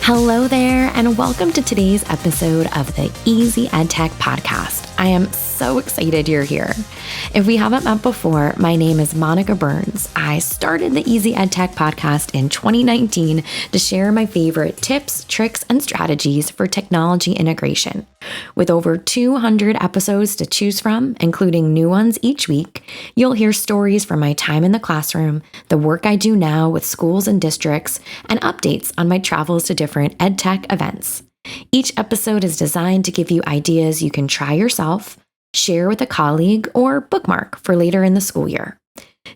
Hello there, and welcome to today's episode of the Easy EdTech podcast. I am so excited you're here. If we haven't met before, my name is Monica Burns. I started the Easy EdTech podcast in 2019 to share my favorite tips, tricks, and strategies for technology integration. With over 200 episodes to choose from, including new ones each week, you'll hear stories from my time in the classroom, the work I do now with schools and districts, and updates on my travels to different EdTech events. Each episode is designed to give you ideas you can try yourself, share with a colleague, or bookmark for later in the school year.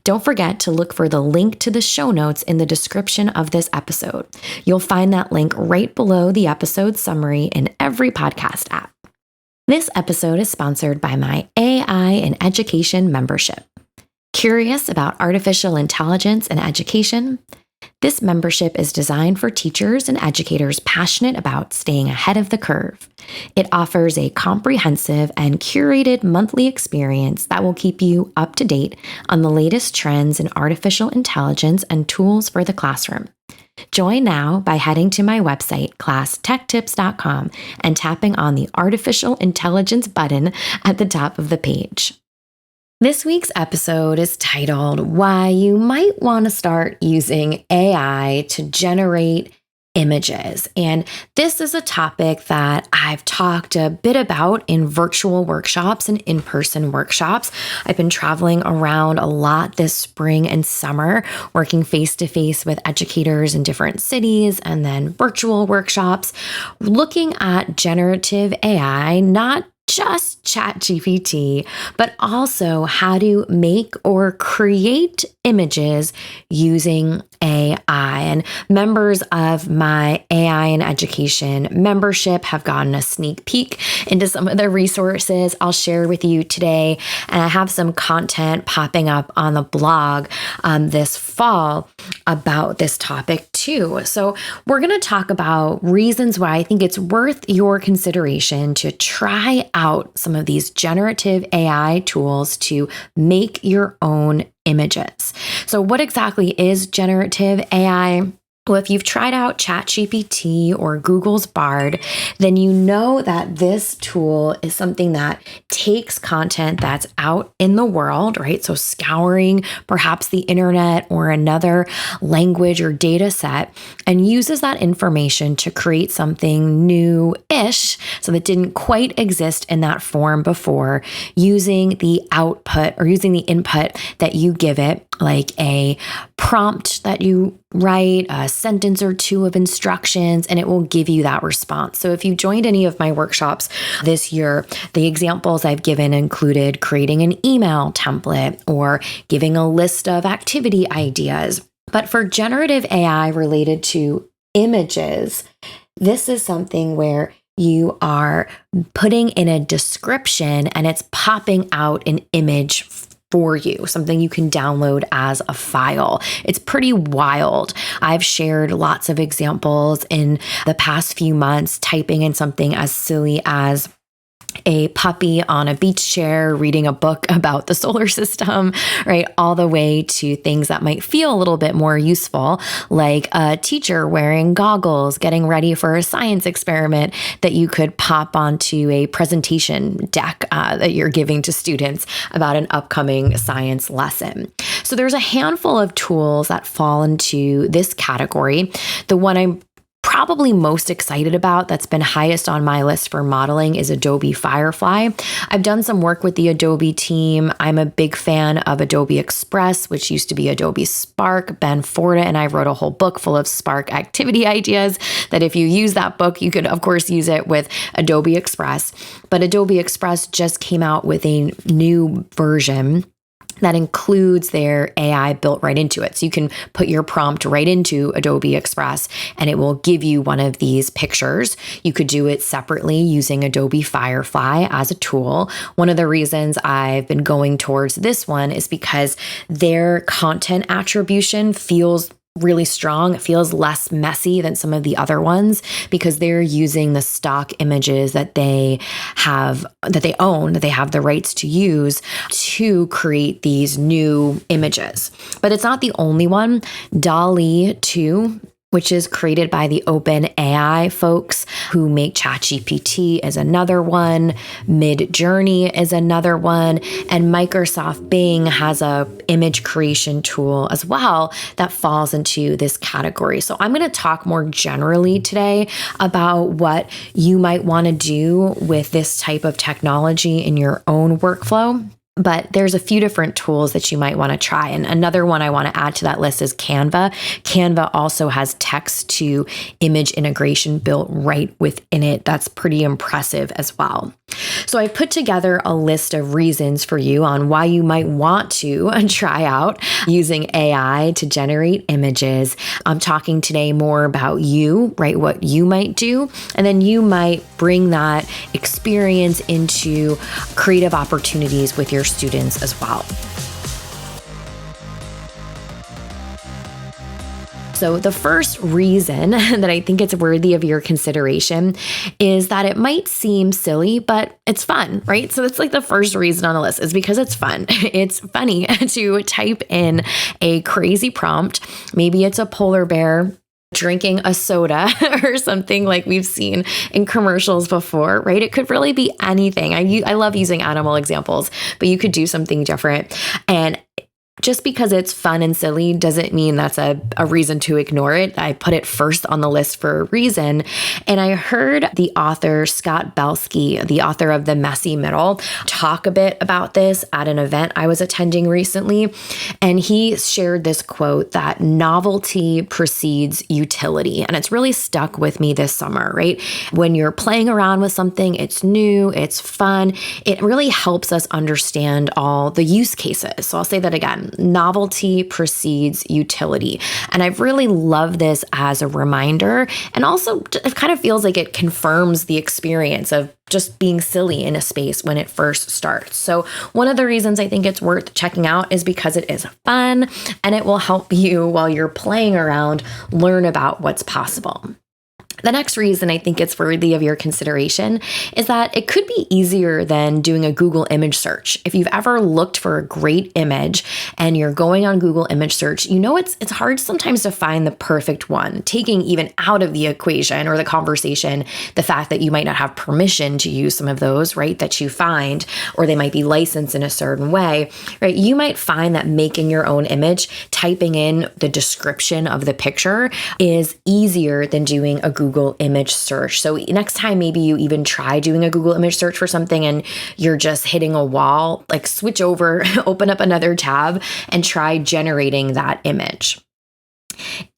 Don't forget to look for the link to the show notes in the description of this episode. You'll find that link right below the episode summary in every podcast app. This episode is sponsored by my AI in Education membership. Curious about artificial intelligence in education? This membership is designed for teachers and educators passionate about staying ahead of the curve. It offers a comprehensive and curated monthly experience that will keep you up to date on the latest trends in artificial intelligence and tools for the classroom. Join now by heading to my website, classtechtips.com, and tapping on the artificial intelligence button at the top of the page. This week's episode is titled, Why You Might Want to Start Using AI to Generate Images. And this is a topic that I've talked a bit about in virtual workshops and in-person workshops. I've been traveling around a lot this spring and summer, working face-to-face with educators in different cities and then virtual workshops, looking at generative AI, not just ChatGPT, but also how to make or create images using AI. And members of my AI in Education membership have gotten a sneak peek into some of the resources I'll share with you today. And I have some content popping up on the blog this fall about this topic too. So we're going to talk about reasons why I think it's worth your consideration to try out some of these generative AI tools to make your own images. So what exactly is generative AI? Well, if you've tried out ChatGPT or Google's Bard, then you know that this tool is something that takes content that's out in the world, right? So scouring perhaps the internet or another language or data set and uses that information to create something new-ish, so that didn't quite exist in that form before, using the output or using the input that you give it, like a prompt that you write, a sentence or two of instructions, and it will give you that response. So if you joined any of my workshops this year, the examples I've given included creating an email template or giving a list of activity ideas. But for generative AI related to images, this is something where you are putting in a description and it's popping out an image for you, something you can download as a file. It's pretty wild. I've shared lots of examples in the past few months, typing in something as silly as a puppy on a beach chair reading a book about the solar system, right? All the way to things that might feel a little bit more useful, like a teacher wearing goggles, getting ready for a science experiment that you could pop onto a presentation deck that you're giving to students about an upcoming science lesson. So there's a handful of tools that fall into this category. The one I'm probably most excited about that's been highest on my list for modeling is Adobe Firefly. I've done some work with the Adobe team. I'm a big fan of Adobe Express, which used to be Adobe Spark. Ben Forta and I wrote a whole book full of Spark activity ideas that if you use that book, you could of course use it with Adobe Express. But Adobe Express just came out with a new version that includes their AI built right into it. So you can put your prompt right into Adobe Express and it will give you one of these pictures. You could do it separately using Adobe Firefly as a tool. One of the reasons I've been going towards this one is because their content attribution feels really strong. It feels less messy than some of the other ones because they're using the stock images that they have, that they own, that they have the rights to use to create these new images. But it's not the only one. DALL-E 2, which is created by the OpenAI folks who make ChatGPT is another one. Midjourney is another one. And Microsoft Bing has a image creation tool as well that falls into this category. So I'm going to talk more generally today about what you might want to do with this type of technology in your own workflow. But there's a few different tools that you might want to try. And another one I want to add to that list is Canva. Canva also has text to image integration built right within it. That's pretty impressive as well. So I put together a list of reasons for you on why you might want to try out using AI to generate images. I'm talking today more about you, right? What you might do. And then you might bring that experience into creative opportunities with your students as well. So the first reason that I think it's worthy of your consideration is that it might seem silly, but it's fun, right? So that's like the first reason on the list is because it's fun. It's funny to type in a crazy prompt. Maybe it's a polar bear drinking a soda or something like we've seen in commercials before, right? It could really be anything. I love using animal examples, but you could do something different. And just because it's fun and silly doesn't mean that's a reason to ignore it. I put it first on the list for a reason. And I heard the author, Scott Belsky, the author of The Messy Middle, talk a bit about this at an event I was attending recently. And he shared this quote that novelty precedes utility. And it's really stuck with me this summer, right? When you're playing around with something, it's new, it's fun. It really helps us understand all the use cases. So I'll say that again. Novelty precedes utility. And I've really loved this as a reminder. And also, it kind of feels like it confirms the experience of just being silly in a space when it first starts. So one of the reasons I think it's worth checking out is because it is fun and it will help you while you're playing around learn about what's possible. The next reason I think it's worthy of your consideration is that it could be easier than doing a Google image search. If you've ever looked for a great image and you're going on Google image search, you know it's hard sometimes to find the perfect one, taking even out of the equation or the conversation the fact that you might not have permission to use some of those, right, that you find, or they might be licensed in a certain way, right? You might find that making your own image, typing in the description of the picture is easier than doing a Google image search. So next time, maybe you even try doing a Google image search for something and you're just hitting a wall, like switch over, open up another tab and try generating that image.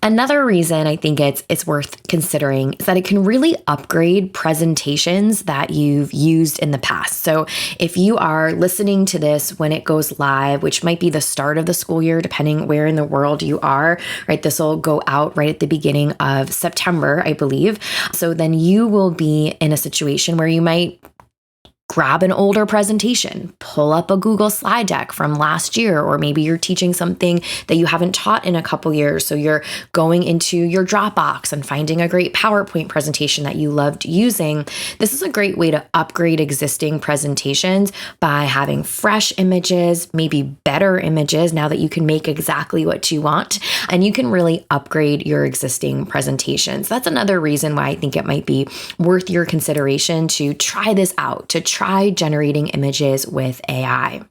Another reason I think it's worth considering is that it can really upgrade presentations that you've used in the past. So if you are listening to this when it goes live, which might be the start of the school year, depending where in the world you are, right? This will go out right at the beginning of September, I believe. So then you will be in a situation where you might grab an older presentation, pull up a Google slide deck from last year, or maybe you're teaching something that you haven't taught in a couple years. So you're going into your Dropbox and finding a great PowerPoint presentation that you loved using. This is a great way to upgrade existing presentations by having fresh images, maybe better images now that you can make exactly what you want, and you can really upgrade your existing presentations. That's another reason why I think it might be worth your consideration to try this out, to try generating images with AI.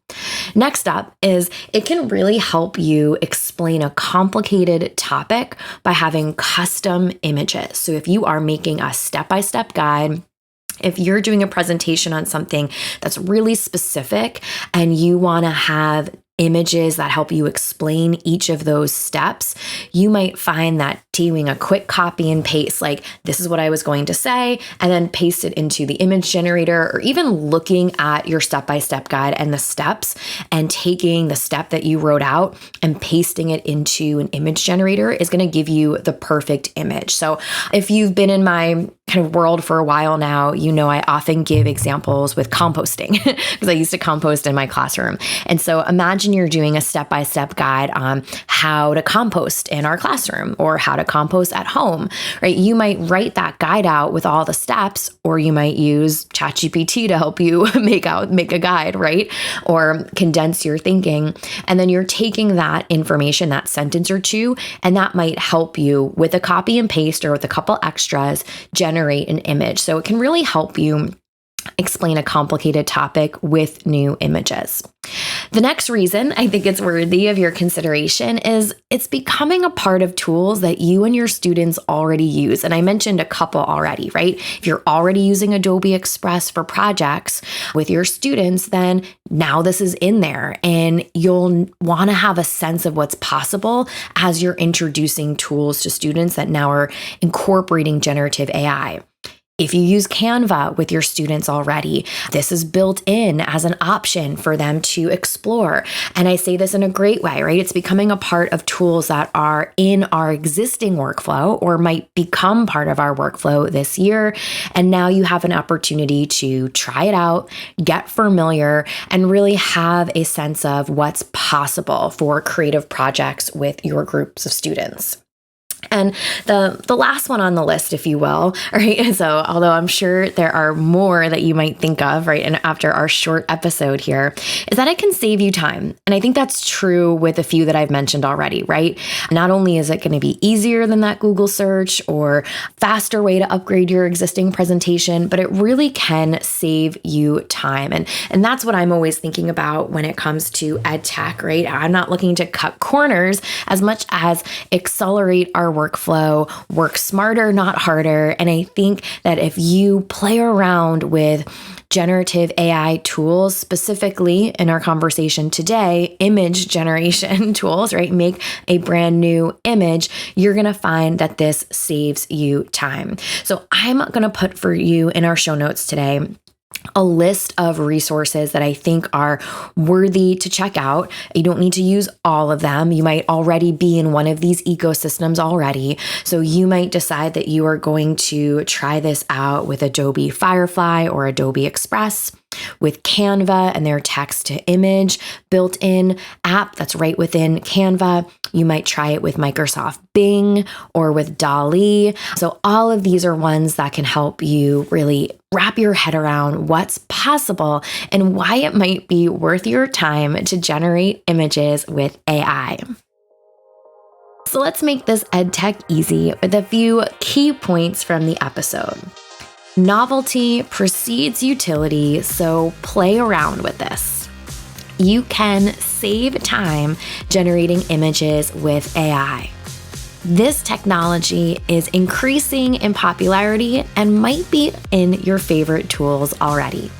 Next up is it can really help you explain a complicated topic by having custom images. So if you are making a step-by-step guide, if you're doing a presentation on something that's really specific and you want to have images that help you explain each of those steps, you might find that doing a quick copy and paste, like this is what I was going to say, and then paste it into the image generator, or even looking at your step-by-step guide and the steps and taking the step that you wrote out and pasting it into an image generator is going to give you the perfect image. So if you've been in my kind of world for a while now, I often give examples with composting because I used to compost in my classroom. And so imagine you're doing a step-by-step guide on how to compost in our classroom or how to compost at home, right? You might write that guide out with all the steps, or you might use ChatGPT to help you make a guide, right? Or condense your thinking. And then you're taking that information, that sentence or two, and that might help you with a copy and paste or with a couple extras, generate an image. So it can really help you explain a complicated topic with new images. The next reason I think it's worthy of your consideration is it's becoming a part of tools that you and your students already use. And I mentioned a couple already, right? If you're already using Adobe Express for projects with your students, then now this is in there and you'll want to have a sense of what's possible as you're introducing tools to students that now are incorporating generative AI. If you use Canva with your students already, this is built in as an option for them to explore. And I say this in a great way, right? It's becoming a part of tools that are in our existing workflow or might become part of our workflow this year. And now you have an opportunity to try it out, get familiar, and really have a sense of what's possible for creative projects with your groups of students. And the last one on the list, if you will, right? So although I'm sure there are more that you might think of, right? And after our short episode here, is that it can save you time. And I think that's true with a few that I've mentioned already, right? Not only is it going to be easier than that Google search or faster way to upgrade your existing presentation, but it really can save you time. And that's what I'm always thinking about when it comes to EdTech, right? I'm not looking to cut corners as much as accelerate our workflow, work smarter, not harder. And I think that if you play around with generative AI tools, specifically in our conversation today, image generation tools, right? Make a brand new image, you're going to find that this saves you time. So I'm going to put for you in our show notes today a list of resources that I think are worthy to check out. You don't need to use all of them. You might already be in one of these ecosystems already. So you might decide that you are going to try this out with Adobe Firefly or Adobe Express, with Canva and their text to image built-in app that's right within Canva. You might try it with Microsoft Bing or with DALL-E. So all of these are ones that can help you really wrap your head around what's possible and why it might be worth your time to generate images with AI. So let's make this EdTech easy with a few key points from the episode. Novelty precedes utility, so play around with this. You can save time generating images with AI. This technology is increasing in popularity and might be in your favorite tools already.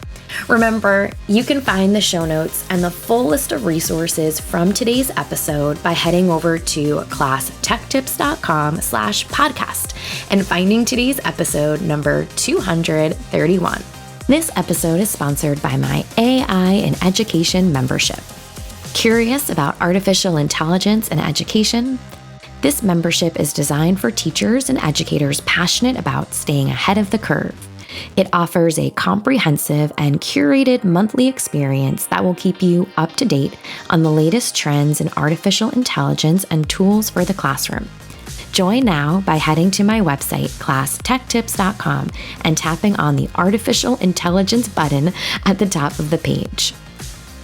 Remember, you can find the show notes and the full list of resources from today's episode by heading over to classtechtips.com/podcast and finding today's episode number 231. This episode is sponsored by my AI in Education membership. Curious about artificial intelligence in education? This membership is designed for teachers and educators passionate about staying ahead of the curve. It offers a comprehensive and curated monthly experience that will keep you up to date on the latest trends in artificial intelligence and tools for the classroom. Join now by heading to my website, classtechtips.com, and tapping on the artificial intelligence button at the top of the page.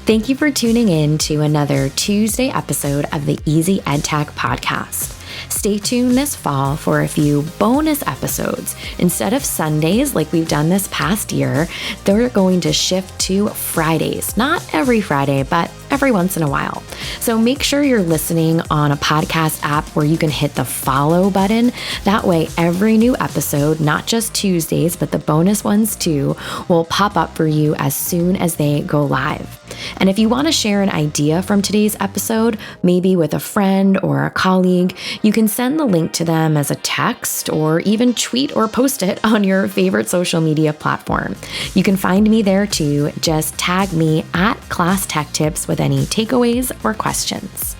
Thank you for tuning in to another Tuesday episode of the Easy EdTech podcast. Stay tuned this fall for a few bonus episodes. Instead of Sundays like we've done this past year, they're going to shift to Fridays. Not every Friday, but every once in a while. So make sure you're listening on a podcast app where you can hit the follow button. That way, every new episode, not just Tuesdays, but the bonus ones too, will pop up for you as soon as they go live. And if you want to share an idea from today's episode, maybe with a friend or a colleague, you can send the link to them as a text or even tweet or post it on your favorite social media platform. You can find me there too. Just tag me at Class Tech Tips with any takeaways or questions.